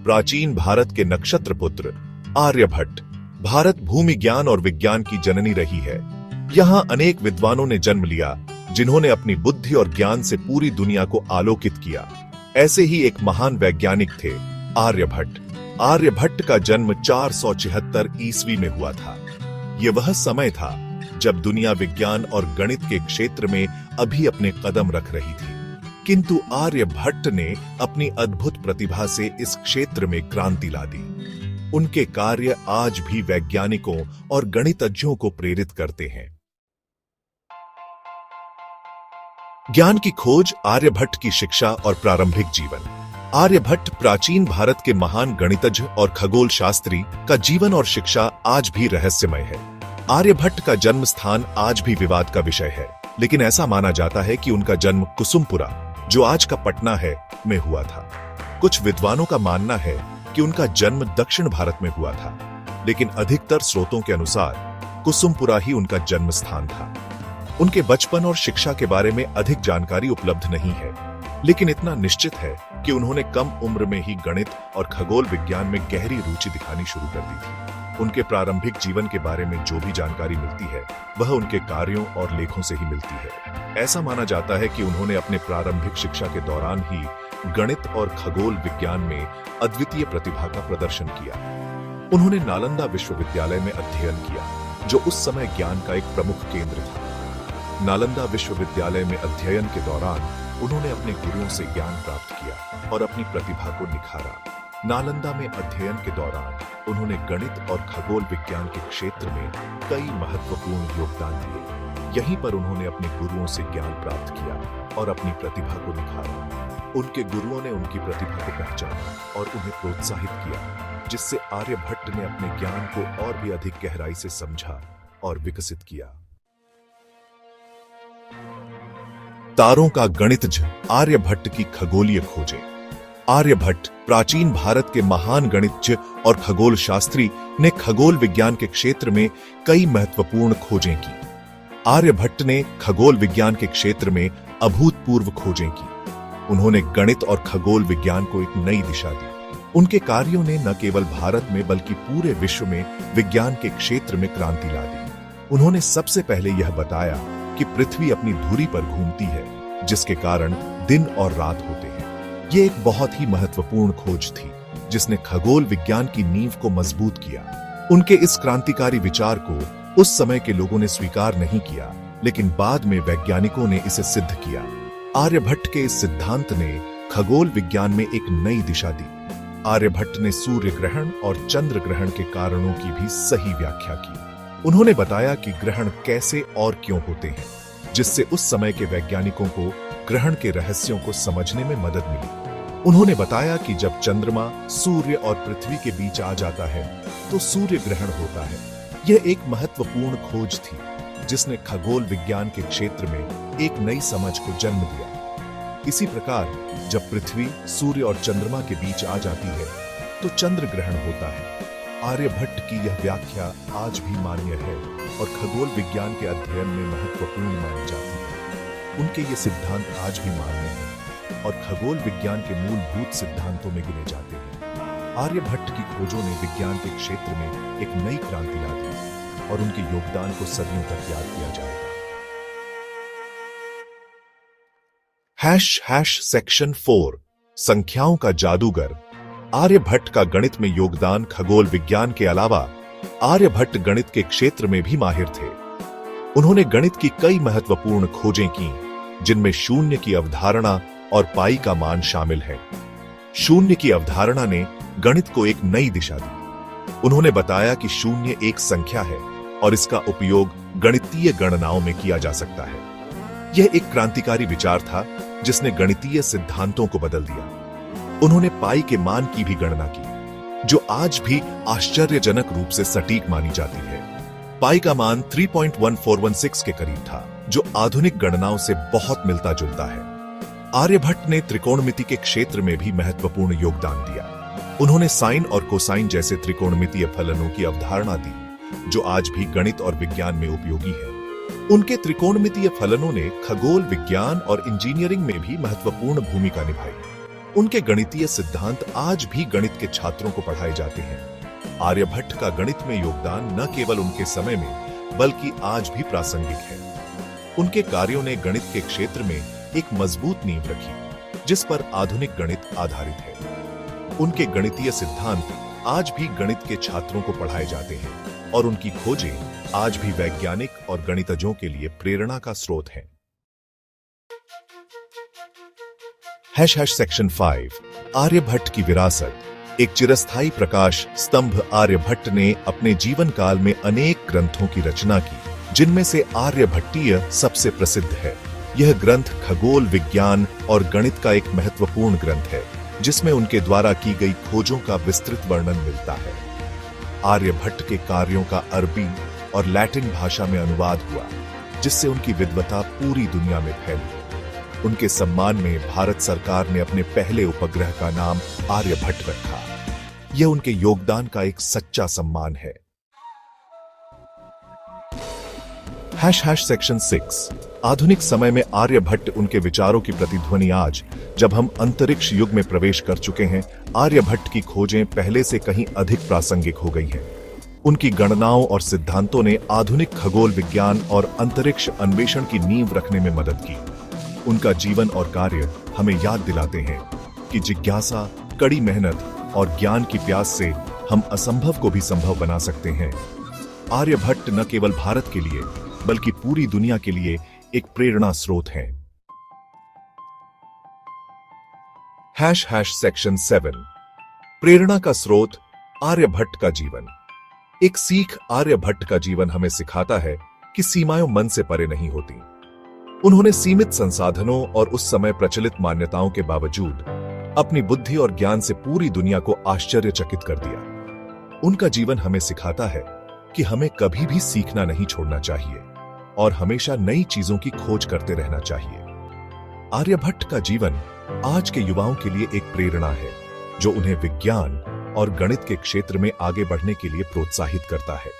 प्राचीन भारत के नक्षत्र पुत्र आर्यभट्ट। भारत भूमि ज्ञान और विज्ञान की जननी रही है। यहाँ अनेक विद्वानों ने जन्म लिया जिन्होंने अपनी बुद्धि और ज्ञान से पूरी दुनिया को आलोकित किया। ऐसे ही एक महान वैज्ञानिक थे आर्यभट्ट। आर्यभट्ट का जन्म 476 ईस्वी में हुआ था। यह वह समय था जब दुनिया विज्ञान और गणित के क्षेत्र में अभी अपने कदम रख रही थी, किंतु आर्यभट्ट ने अपनी अद्भुत प्रतिभा से इस क्षेत्र में क्रांति ला दी। उनके कार्य आज भी वैज्ञानिकों और गणितज्ञों को प्रेरित करते हैं। ज्ञान की खोज, आर्यभट्ट की शिक्षा और प्रारंभिक जीवन। आर्यभट्ट प्राचीन भारत के महान गणितज्ञ और खगोल शास्त्री का जीवन और शिक्षा आज भी रहस्यमय है। आर्यभट्ट का जन्म स्थान आज भी विवाद का विषय है, लेकिन ऐसा माना जाता है कि उनका जन्म कुसुमपुरा, जो आज का पटना है, में हुआ था। कुछ विद्वानों का मानना है कि उनका जन्म दक्षिण भारत में हुआ था, लेकिन अधिकतर स्रोतों के अनुसार कुसुमपुरा ही उनका जन्म स्थान था। उनके बचपन और शिक्षा के बारे में अधिक जानकारी उपलब्ध नहीं है, लेकिन इतना निश्चित है कि उन्होंने कम उम्र में ही गणित और खगोल विज्ञान में गहरी रुचि दिखानी शुरू कर दी थी। उनके प्रारंभिक जीवन के बारे में जो भी जानकारी मिलती है वह उनके कार्यों और लेखों से ही मिलती है। ऐसा माना जाता है कि उन्होंने अपने प्रारंभिक शिक्षा के दौरान ही गणित और खगोल विज्ञान में अद्वितीय प्रतिभा का प्रदर्शन किया। उन्होंने नालंदा विश्वविद्यालय में अध्ययन किया, जो उस समय ज्ञान का एक प्रमुख केंद्र था। नालंदा विश्वविद्यालय में अध्ययन के दौरान उन्होंने अपने गुरुओं से ज्ञान प्राप्त किया और अपनी प्रतिभा को निखारा। नालंदा में अध्ययन के दौरान उन्होंने गणित और खगोल विज्ञान के क्षेत्र में कई महत्वपूर्ण योगदान दिए। यहीं पर उन्होंने अपने गुरुओं से ज्ञान प्राप्त किया और अपनी प्रतिभा को निखारा। उनके गुरुओं ने उनकी प्रतिभा को पहचाना और उन्हें प्रोत्साहित किया, जिससे आर्यभट्ट ने अपने ज्ञान को और भी अधिक गहराई से समझा और विकसित किया। तारों का गणितज्ञ, आर्यभट्ट की खगोलीय खोजें। आर्यभट्ट प्राचीन भारत के महान गणितज्ञ और खगोल शास्त्री ने खगोल विज्ञान के क्षेत्र में कई महत्वपूर्ण खोजें की। आर्यभट्ट ने खगोल विज्ञान के क्षेत्र में अभूतपूर्व खोजें की। उन्होंने गणित और खगोल विज्ञान को एक नई दिशा दी। उनके कार्यों ने न केवल भारत में बल्कि पूरे विश्व में विज्ञान के क्षेत्र में क्रांति ला दी। उन्होंने सबसे पहले यह बताया कि पृथ्वी अपनी धुरी पर घूमती है, जिसके कारण दिन और रात होते हैं। यह एक बहुत ही महत्वपूर्ण खोज थी, जिसने खगोल विज्ञान की नींव को मजबूत किया। उनके इस क्रांतिकारी विचार को उस समय के लोगों ने स्वीकार नहीं किया, लेकिन बाद में वैज्ञानिकों ने इसे सिद्ध किया। आर्यभट्ट के इस सिद्धांत ने खगोल विज्ञान में एक नई दिशा दी। आर्यभट्ट ने सूर्य ग्रहण और चंद्र ग्रहण के कारणों की भी सही व्याख्या की। उन्होंने बताया कि ग्रहण कैसे और क्यों होते हैं, जिससे उस समय के वैज्ञानिकों को ग्रहण के रहस्यों को समझने में मदद मिली। उन्होंने बताया कि जब चंद्रमा सूर्य और पृथ्वी के बीच आ जाता है तो सूर्य ग्रहण होता है। यह एक महत्वपूर्ण खोज थी, जिसने खगोल विज्ञान के क्षेत्र में एक नई समझ को जन्म दिया। इसी प्रकार जब पृथ्वी सूर्य और चंद्रमा के बीच आ जाती है तो चंद्र ग्रहण होता है। आर्यभट्ट की यह व्याख्या आज भी मान्य है और खगोल विज्ञान के अध्ययन में महत्वपूर्ण मानी जाती है। उनके ये सिद्धांत आज भी मान्य हैं और खगोल विज्ञान के मूलभूत सिद्धांतों में गिने जाते हैं। आर्यभट्ट की खोजों ने विज्ञान के क्षेत्र में एक नई क्रांति ला दी और उनके योगदान को सदियों तक याद किया जाएगा। सेक्शन 4, संख्याओं का जादूगर। आर्यभट्ट का गणित में योगदान। खगोल विज्ञान के अलावा आर्यभट्ट गणित के क्षेत्र में भी माहिर थे। उन्होंने गणित की कई महत्वपूर्ण खोजें की, जिनमें शून्य की अवधारणा और पाई का मान शामिल है। शून्य की अवधारणा ने गणित को एक नई दिशा दी। उन्होंने बताया कि शून्य एक संख्या है और इसका उपयोग गणितीय गणनाओं में किया जा सकता है। यह एक क्रांतिकारी विचार था, जिसने गणितीय सिद्धांतों को बदल दिया। उन्होंने पाई के मान की भी गणना की, जो आज भी आश्चर्यजनक रूप से सटीक मानी जाती है। पाई का मान 3.1416 के करीब था, जो आधुनिक गणनाओं से बहुत मिलता जुलता है। आर्यभट्ट ने त्रिकोणमिति के क्षेत्र में भी महत्वपूर्ण योगदान दिया। उन्होंने साइन और कोसाइन जैसे त्रिकोणमितीय फलनों की अवधारणा दी, जो आज भी गणित और विज्ञान में उपयोगी है। उनके त्रिकोणमितीय फलनों ने खगोल विज्ञान और इंजीनियरिंग में भी महत्वपूर्ण भूमिका निभाई। उनके गणितीय सिद्धांत आज भी गणित के छात्रों को पढ़ाए जाते हैं। आर्यभट्ट का गणित में योगदान न केवल उनके समय में बल्कि आज भी प्रासंगिक है। उनके कार्यों ने गणित के क्षेत्र में एक मजबूत नींव रखी, जिस पर आधुनिक गणित आधारित है। उनके गणितीय सिद्धांत आज भी गणित के छात्रों को पढ़ाए जाते हैं और उनकी खोजें आज भी वैज्ञानिक और गणितज्ञों के लिए प्रेरणा का स्रोत हैं। सेक्शन 5 आर्यभट्ट की विरासत। एक चिरस्थायी प्रकाश स्तंभ आर्यभट्ट ने अपने जीवन काल में अनेक ग्रंथों की रचना की, जिनमें से आर्यभट्टीय सबसे प्रसिद्ध है। यह ग्रंथ खगोल विज्ञान और गणित का एक महत्वपूर्ण ग्रंथ है, जिसमें उनके द्वारा की गई खोजों का विस्तृत वर्णन मिलता है। आर्यभट्ट के कार्यों का अरबी और लैटिन भाषा में अनुवाद हुआ, जिससे उनकी विद्वता पूरी दुनिया में फैली। उनके सम्मान में भारत सरकार ने अपने पहले उपग्रह का नाम आर्यभट्ट रखा। यह उनके योगदान का एक सच्चा सम्मान है। सेक्शन 6 आधुनिक समय में आर्यभट्ट उनके विचारों की प्रतिध्वनि। आज जब हम अंतरिक्ष युग में प्रवेश कर चुके हैं, आर्यभट्ट की खोजें पहले से कहीं अधिक प्रासंगिक हो गई हैं। उनकी गणनाओं और सिद्धांतों ने आधुनिक खगोल विज्ञान और अंतरिक्ष अन्वेषण की नींव रखने में मदद की। उनका जीवन और कार्य हमें याद दिलाते हैं कि जिज्ञासा, कड़ी मेहनत और ज्ञान की प्यास से हम असंभव को भी संभव बना सकते हैं। आर्यभट्ट न केवल भारत के लिए बल्कि पूरी दुनिया के लिए एक प्रेरणा स्रोत हैं। सेक्शन 7 प्रेरणा का स्रोत आर्यभट्ट का जीवन। एक सीख आर्यभट्ट का जीवन हमें सिखाता है कि सीमाएं मन से परे नहीं होती। उन्होंने सीमित संसाधनों और उस समय प्रचलित मान्यताओं के बावजूद अपनी बुद्धि और ज्ञान से पूरी दुनिया को आश्चर्यचकित कर दिया। उनका जीवन हमें सिखाता है कि हमें कभी भी सीखना नहीं छोड़ना चाहिए और हमेशा नई चीजों की खोज करते रहना चाहिए। आर्यभट्ट का जीवन आज के युवाओं के लिए एक प्रेरणा है, जो उन्हें विज्ञान और गणित के क्षेत्र में आगे बढ़ने के लिए प्रोत्साहित करता है।